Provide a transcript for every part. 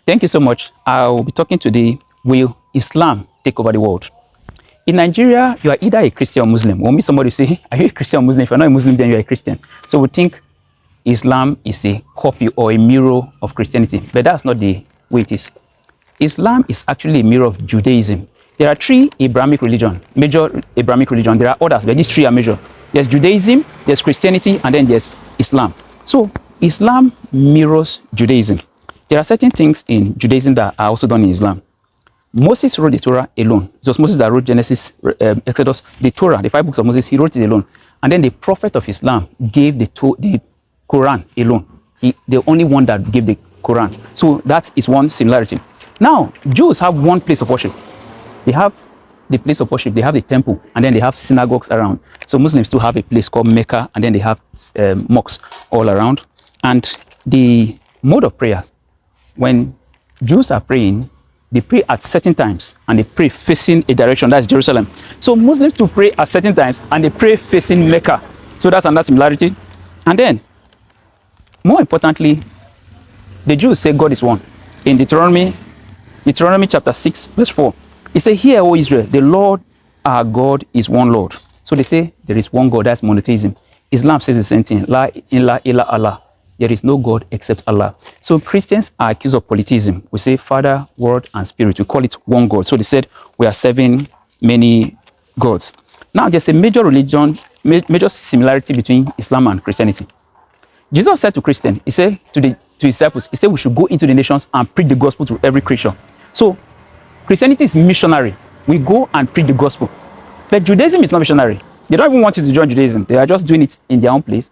Thank you so much. I'll be talking today, will Islam take over the world? In Nigeria, you are either a Christian or Muslim. When somebody say, "Hey, are you a Christian or Muslim?" If you're not a Muslim, then you're a Christian. So we think Islam is a copy or a mirror of Christianity, but that's not the way it is. Islam is actually a mirror of Judaism. There are three Abrahamic religions, major Abrahamic religions. There are others, but these three are major. There's Judaism, there's Christianity, and then there's Islam. So Islam mirrors Judaism. There are certain things in Judaism that are also done in Islam. Moses wrote the Torah alone. It was Moses that wrote Genesis, Exodus, the Torah, the 5 books of Moses. He wrote it alone. And then the prophet of Islam gave the Quran alone. The only one that gave the Quran. So that is one similarity. Now, Jews have one place of worship. They have the place of worship. They have the temple, and then they have synagogues around. So Muslims too have a place called Mecca, and then they have mosques all around. And the mode of prayers, when Jews are praying, they pray at certain times and they pray facing a direction, that's Jerusalem. So Muslims too pray at certain times and they pray facing Mecca. So that's another similarity. And then, more importantly, the Jews say God is one. In Deuteronomy chapter 6, verse 4, it says, "Hear, O Israel, the Lord our God is one Lord." So they say there is one God, that's monotheism. Islam says the same thing, La ilaha illa Allah. There is no God except Allah. So Christians are accused of polytheism. We say Father, Word, and Spirit. We call it one God. So they said we are serving many gods. Now there's a major similarity between Islam and Christianity. Jesus said to Christians, he said to his disciples, he said we should go into the nations and preach the gospel to every creature. So Christianity is missionary. We go and preach the gospel. But Judaism is not missionary. They don't even want you to join Judaism. They are just doing it in their own place.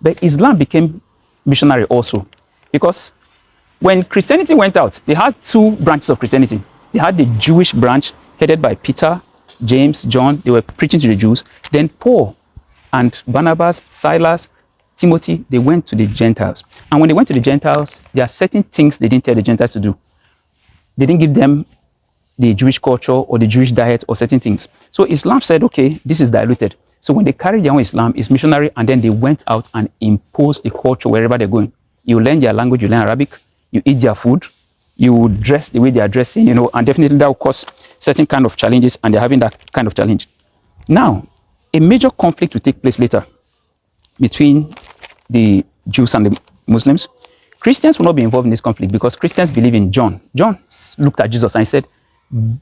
But Islam became missionary also, because when Christianity went out, they had two branches of Christianity. They had the Jewish branch headed by Peter, James, John. They were preaching to the Jews. Then Paul and Barnabas, Silas, Timothy, they went to the Gentiles. And when they went to the Gentiles, there are certain things they didn't tell the Gentiles to do. They didn't give them the Jewish culture or the Jewish diet or certain things. So Islam said, okay, this is diluted. So when they carried their own Islam, it's missionary, and then they went out and imposed the culture wherever they're going. You learn their language, you learn Arabic, you eat their food, you dress the way they are dressing, and definitely that will cause certain kind of challenges, and they're having that kind of challenge. Now, a major conflict will take place later between the Jews and the Muslims. Christians will not be involved in this conflict because Christians believe in John. John looked at Jesus and he said,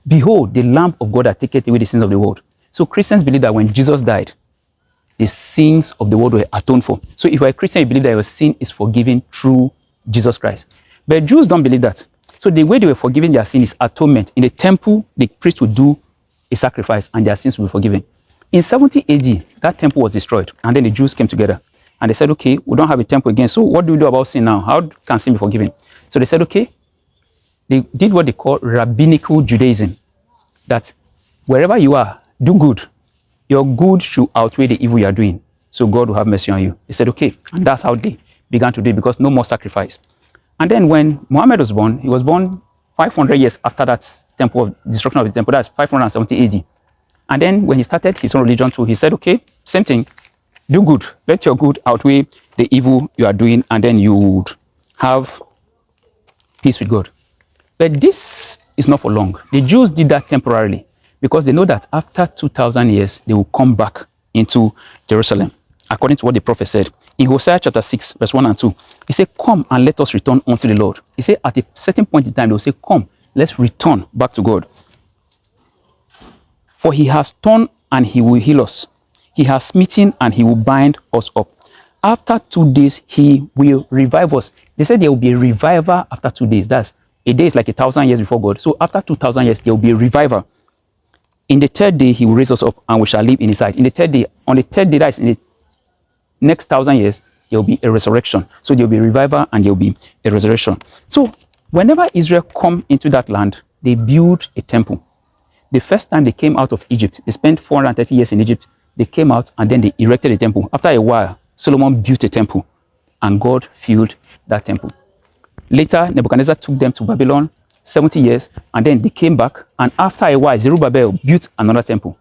"Behold, the Lamb of God that taketh away the sins of the world." So Christians believe that when Jesus died, the sins of the world were atoned for. So if you're a Christian, you believe that your sin is forgiven through Jesus Christ. But Jews don't believe that. So the way they were forgiven their sin is atonement. In the temple, the priest would do a sacrifice and their sins will be forgiven. In 70 AD, that temple was destroyed, and then the Jews came together and they said, okay, we don't have a temple again, so what do we do about sin now? How can sin be forgiven? So they said, okay, they did what they call rabbinical Judaism, that wherever you are, do good. Your good should outweigh the evil you are doing, so God will have mercy on you. They said, okay, and that's how they began to do it, because no more sacrifice. And then when Muhammad was born, he was born 500 years after that destruction of the temple. That's 570 AD. And then when he started his own religion too, he said, okay, same thing, do good. Let your good outweigh the evil you are doing, and then you would have peace with God. But this is not for long. The Jews did that temporarily, because they know that after 2,000 years, they will come back into Jerusalem, according to what the prophet said. In Hosea chapter 6, verse 1 and 2, he said, come and let us return unto the Lord. He said, at a certain point in time, they will say, come, let's return back to God. For he has torn and he will heal us. He has smitten and he will bind us up. After 2 days, he will revive us. They said there will be a revival after 2 days. That's a day is like 1,000 years before God. So after 2,000 years, there will be a revival. In the 3rd day, he will raise us up and we shall live in his sight. On the 3rd day, that is in the next 1,000 years, there will be a resurrection. So there will be a revival and there will be a resurrection. So whenever Israel come into that land, they build a temple. The first time they came out of Egypt, they spent 430 years in Egypt. They came out and then they erected a temple. After a while, Solomon built a temple and God filled that temple. Later, Nebuchadnezzar took them to Babylon, 70 years, and then they came back. And after a while, Zerubbabel built another temple.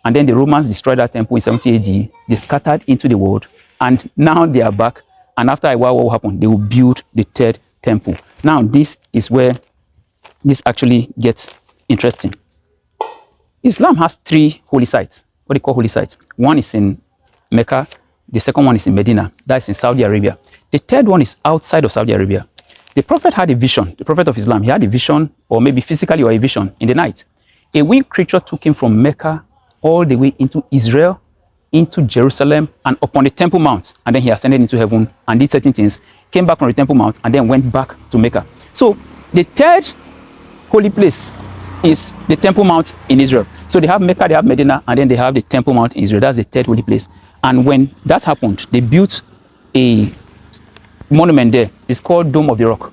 And then the Romans destroyed that temple in 70 AD. They scattered into the world, and now they are back. And after a while, what will happen? They will build the 3rd temple. Now, this is where this actually gets interesting. Islam has 3 holy sites. What they call holy sites. One is in Mecca. The second one is in Medina. That is in Saudi Arabia. The third one is outside of Saudi Arabia. The Prophet had a vision. The Prophet of Islam, he had a vision, or maybe physically or a vision in the night. A winged creature took him from Mecca all the way into Israel, into Jerusalem, and upon the Temple Mount. And then he ascended into heaven and did certain things, came back from the Temple Mount, and then went back to Mecca. So the third holy place is the Temple Mount in Israel. So they have Mecca, they have Medina, and then they have the Temple Mount in Israel. That's the third holy place. And when that happened, they built a monument there. It's called Dome of the Rock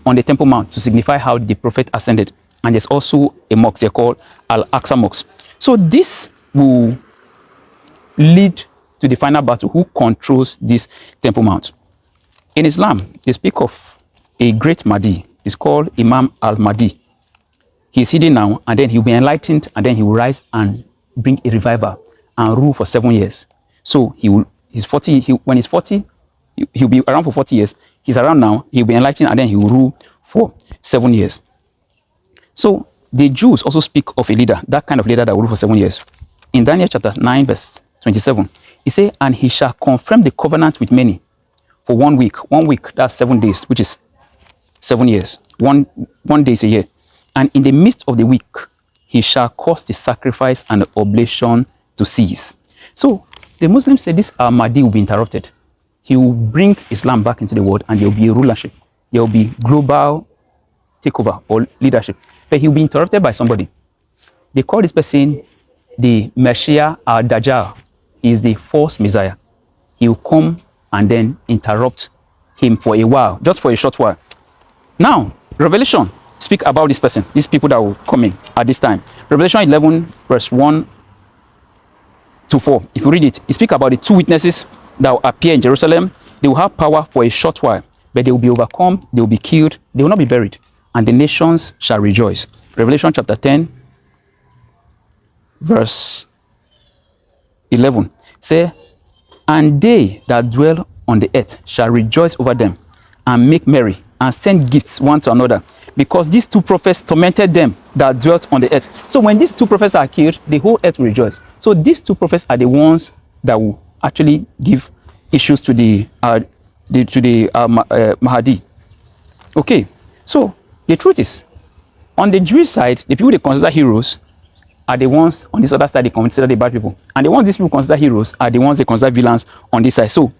on the Temple Mount to signify how the Prophet ascended. And there's also a mosque they're called Al-Aqsa Mosque. So this will lead to the final battle. Who controls this Temple Mount? In Islam, they speak of a great Mahdi. It's called Imam al-Mahdi. He's hidden now, and then he'll be enlightened, and then he will rise and bring a revival and rule for 7 years. So he's 40. When he's 40, he'll be around for 40 years. He's around now. He'll be enlightened, and then he will rule for 7 years. So the Jews also speak of a leader, that kind of leader that will rule for 7 years. In Daniel chapter 9, verse 27, he says, "And he shall confirm the covenant with many for 1 week." 1 week, that's 7 days, which is 7 years. One day is a year. "And in the midst of the week, he shall cause the sacrifice and the oblation to cease." So the Muslims say this Mahdi will be interrupted. He will bring Islam back into the world, and there will be a rulership. There will be global takeover or leadership. But he will be interrupted by somebody. They call this person the Messiah al-Dajjal. He is the false Messiah. He will come and then interrupt him for a while, just for a short while. Now, Revelation speak about this person, these people that will come in at this time. Revelation 11, verse 1 to 4. If you read it, it speaks about the 2 witnesses that will appear in Jerusalem. They will have power for a short while, but they will be overcome, they will be killed, they will not be buried, and the nations shall rejoice. Revelation chapter 10, verse 11. Say, "And they that dwell on the earth shall rejoice over them, and make merry, and send gifts one to another, because these 2 prophets tormented them that dwelt on the earth." So when these 2 prophets are killed, the whole earth will rejoice. So these 2 prophets are the ones that will actually give issues to the Mahdi. Okay, so the truth is, on the Jewish side, the people they consider heroes are the ones on this other side they consider the bad people, and the ones these people consider heroes are the ones they consider villains on this side. So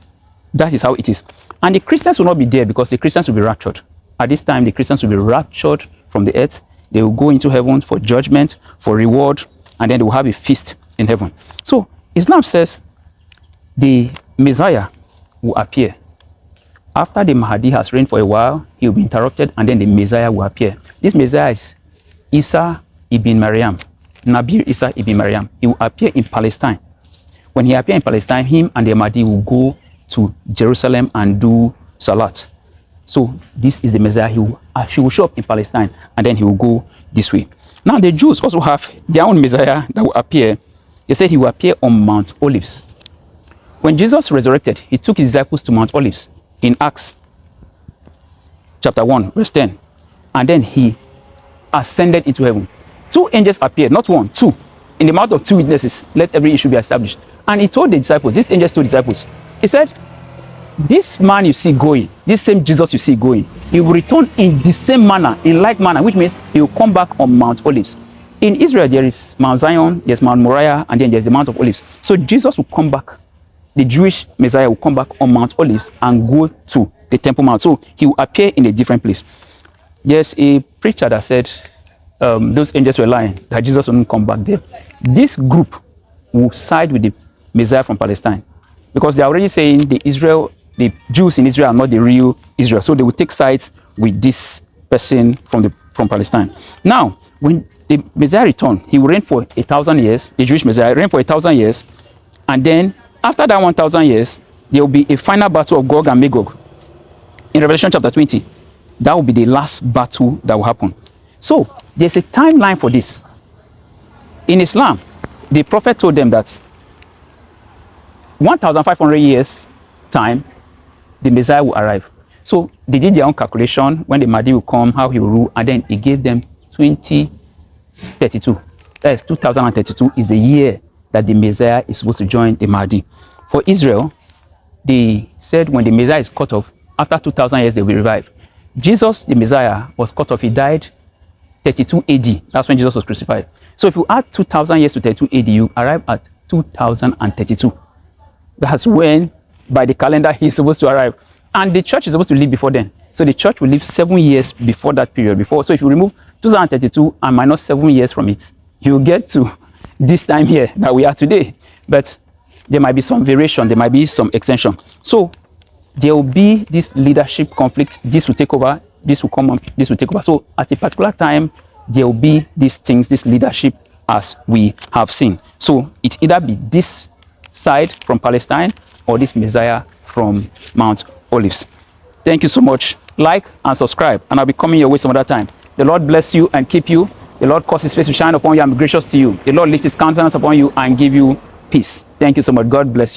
that is how it is. And the Christians will not be there because the Christians will be raptured. At this time, the Christians will be raptured from the earth. They will go into heaven for judgment, for reward, and then they will have a feast in heaven. So Islam says the Messiah will appear. After the Mahdi has reigned for a while, he will be interrupted, and then the Messiah will appear. This Messiah is Isa ibn Maryam, Nabi Isa ibn Maryam. He will appear in Palestine. When he appears in Palestine, him and the Mahdi will go to Jerusalem and do Salat. So this is the Messiah. He will show up in Palestine, and then he will go this way. Now the Jews also have their own Messiah that will appear. They said he will appear on Mount Olives. When Jesus resurrected, he took his disciples to Mount Olives in Acts chapter 1, verse 10. And then he ascended into heaven. 2 angels appeared, not 1, 2. In the mouth of 2 witnesses, let every issue be established. And he told the disciples, these angels told the disciples, he said, "This man you see going, this same Jesus you see going, he will return in the same manner, in like manner," which means he will come back on Mount Olives. In Israel, there is Mount Zion, there's Mount Moriah, and then there's the Mount of Olives. So Jesus will come back. The Jewish Messiah will come back on Mount Olives and go to the Temple Mount. So he will appear in a different place. There's a preacher that said those angels were lying, that Jesus wouldn't come back there. This group will side with the Messiah from Palestine, because they're already saying the Jews in Israel are not the real Israel. So they will take sides with this person from Palestine. Now, when the Messiah returns, he will reign for 1,000 years. The Jewish Messiah reign for 1,000 years, and then after that 1,000 years, there will be a final battle of Gog and Magog. In Revelation chapter 20, that will be the last battle that will happen. So there's a timeline for this. In Islam, the prophet told them that 1,500 years time, the Messiah will arrive. So they did their own calculation when the Mahdi will come, how he will rule, and then he gave them 2032. That is 2032 is the year that the Messiah is supposed to join the Mahdi. For Israel, they said when the Messiah is cut off, after 2,000 years they will revive. Jesus, the Messiah, was cut off. He died 32 AD. That's when Jesus was crucified. So if you add 2,000 years to 32 AD, you arrive at 2032. That's when, by the calendar, he's supposed to arrive. And the church is supposed to live before then. So the church will live 7 years before that period. So if you remove 2032 and minus 7 years from it, you get to this time here that we are today. But there might be some variation, there might be some extension. So there will be this leadership conflict. This will take over, this will come up, this will take over. So at a particular time, there will be these things, this leadership as we have seen. So it either be this side from Palestine or this Messiah from Mount Olives. Thank you so much. Like and subscribe, and I'll be coming your way some other time. The Lord bless you and keep you. The Lord cause his face to shine upon you and be gracious to you. The Lord lift his countenance upon you and give you peace. Thank you so much. God bless you.